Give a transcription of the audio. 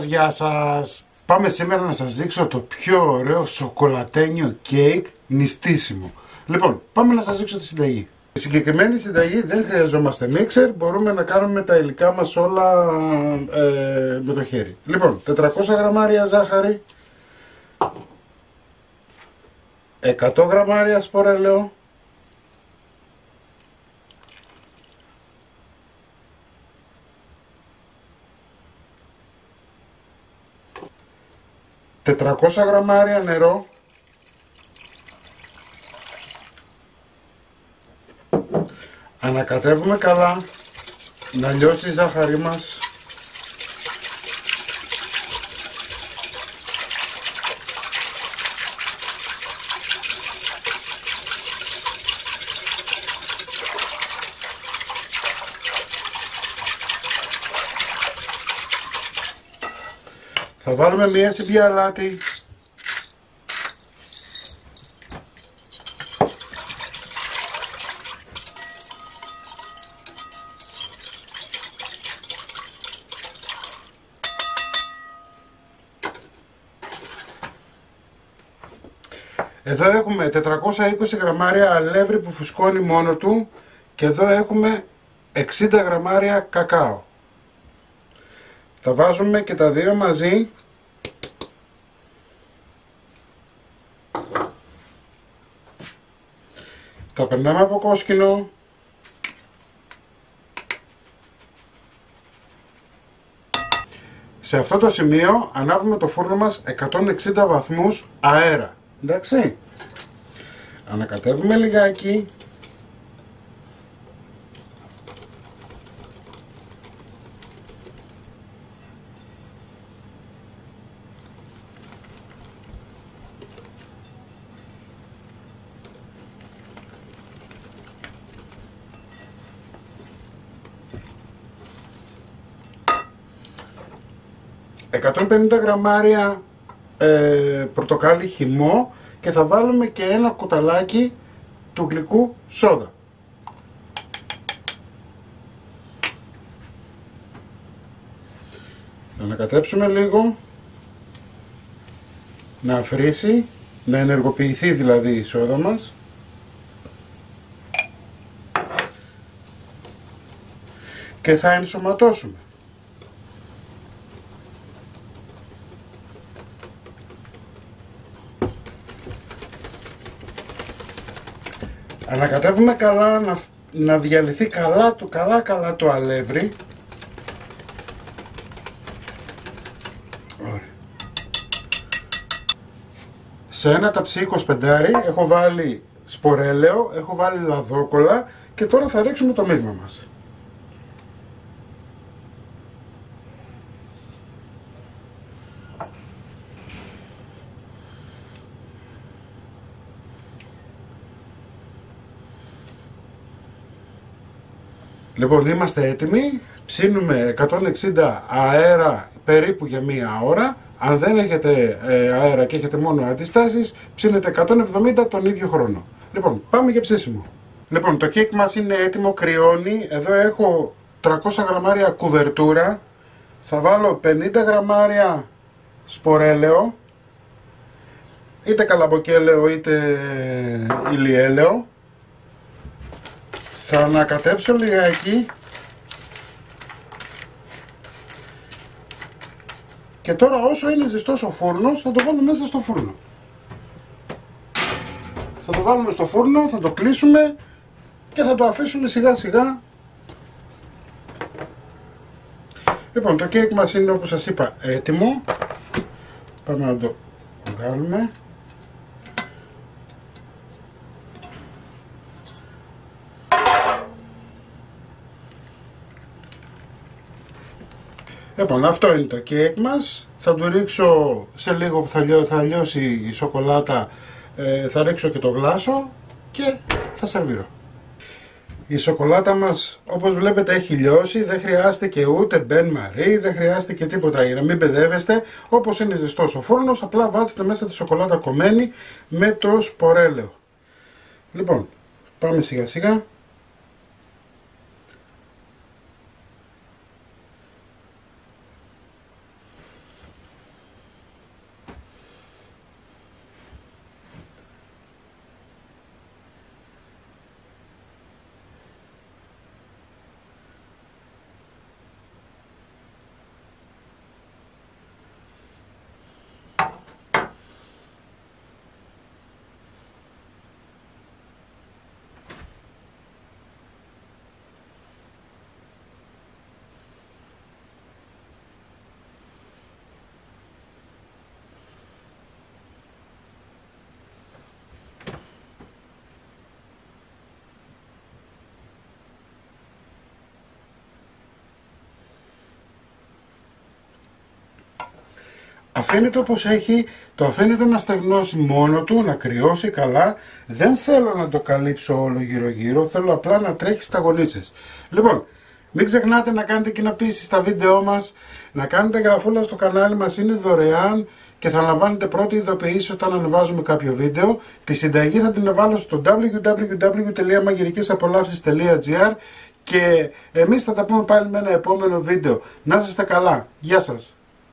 Γεια σας! Πάμε σήμερα να σας δείξω το πιο ωραίο σοκολατένιο κέικ νηστίσιμο. Λοιπόν, πάμε να σας δείξω τη συνταγή. Στη συγκεκριμένη συνταγή δεν χρειαζόμαστε μίξερ, μπορούμε να κάνουμε τα υλικά μας όλα με το χέρι. Λοιπόν, 400 γραμμάρια ζάχαρη, 100 γραμμάρια σπορέλαιο, 400 γραμμάρια νερό, ανακατεύουμε καλά να λιώσει η ζάχαρη μας. Θα βάλουμε μία τσιμπή αλάτι. Εδώ έχουμε 420 γραμμάρια αλεύρι που φουσκώνει μόνο του και εδώ έχουμε 60 γραμμάρια κακάο. Τα βάζουμε και τα δύο μαζί. Τα περνάμε από κόσκινο. Σε αυτό το σημείο ανάβουμε το φούρνο μας 160 βαθμούς αέρα. Εντάξει. Ανακατεύουμε λιγάκι. ...150 γραμμάρια πορτοκάλι χυμό και θα βάλουμε και ένα κουταλάκι του γλυκού σόδα. Θα ανακατέψουμε λίγο, να αφρίσει, να ενεργοποιηθεί δηλαδή η σόδα μας. Και θα ενσωματώσουμε ανακατεύουμε καλά, να διαλυθεί καλά το αλεύρι. Ωραία. Σε ένα ταψί 25 έχω βάλει σπορέλαιο, έχω βάλει λαδόκολλα και τώρα θα ρίξουμε το μείγμα μας. Λοιπόν, είμαστε έτοιμοι, ψήνουμε 160 αέρα περίπου για μία ώρα. Αν δεν έχετε αέρα και έχετε μόνο αντιστάσεις, ψήνετε 170 τον ίδιο χρόνο. Λοιπόν, πάμε για ψήσιμο. Λοιπόν, το κέικ μας είναι έτοιμο, κρυώνει. Εδώ έχω 300 γραμμάρια κουβερτούρα. Θα βάλω 50 γραμμάρια σπορέλαιο, είτε καλαμποκέλαιο είτε ηλιέλαιο. Θα ανακατέψω λιγάκι και τώρα όσο είναι ζεστός ο φούρνος θα το βάλω μέσα στο φούρνο. Θα το βάλουμε στο φούρνο, θα το κλείσουμε και θα το αφήσουμε σιγά σιγά. Λοιπόν, το κέικ μας είναι όπως σας είπα έτοιμο. Πάμε να το βγάλουμε. Λοιπόν, αυτό είναι το κέικ μας. Θα του ρίξω σε λίγο που θα λιώσει η σοκολάτα, θα ρίξω και το γλάσο και θα σερβίρω. Η σοκολάτα μας, όπως βλέπετε, έχει λιώσει, δεν χρειάζεται και ούτε μπεν μαρί, δεν χρειάζεται και τίποτα για να μην μπεδεύεστε. Όπως είναι ζεστός ο φούρνος, απλά βάζετε μέσα τη σοκολάτα κομμένη με το σπορέλαιο. Λοιπόν, πάμε σιγά σιγά. αφήνεται όπως έχει, το αφήνετε να στεγνώσει μόνο του, να κρυώσει καλά. Δεν θέλω να το καλύψω όλο γύρω γύρω, θέλω απλά να τρέχει στα γονίτσες. Λοιπόν, μην ξεχνάτε να κάνετε κοινοποίηση στα βίντεό μας, να κάνετε γραφούλα στο κανάλι μας, είναι δωρεάν και θα λαμβάνετε πρώτη ειδοποιήσεις όταν ανεβάζουμε κάποιο βίντεο. Τη συνταγή θα την βάλω στο www.magirikesapolavsis.gr και εμείς θα τα πούμε πάλι με ένα επόμενο βίντεο. Να είστε καλά. Γεια σας.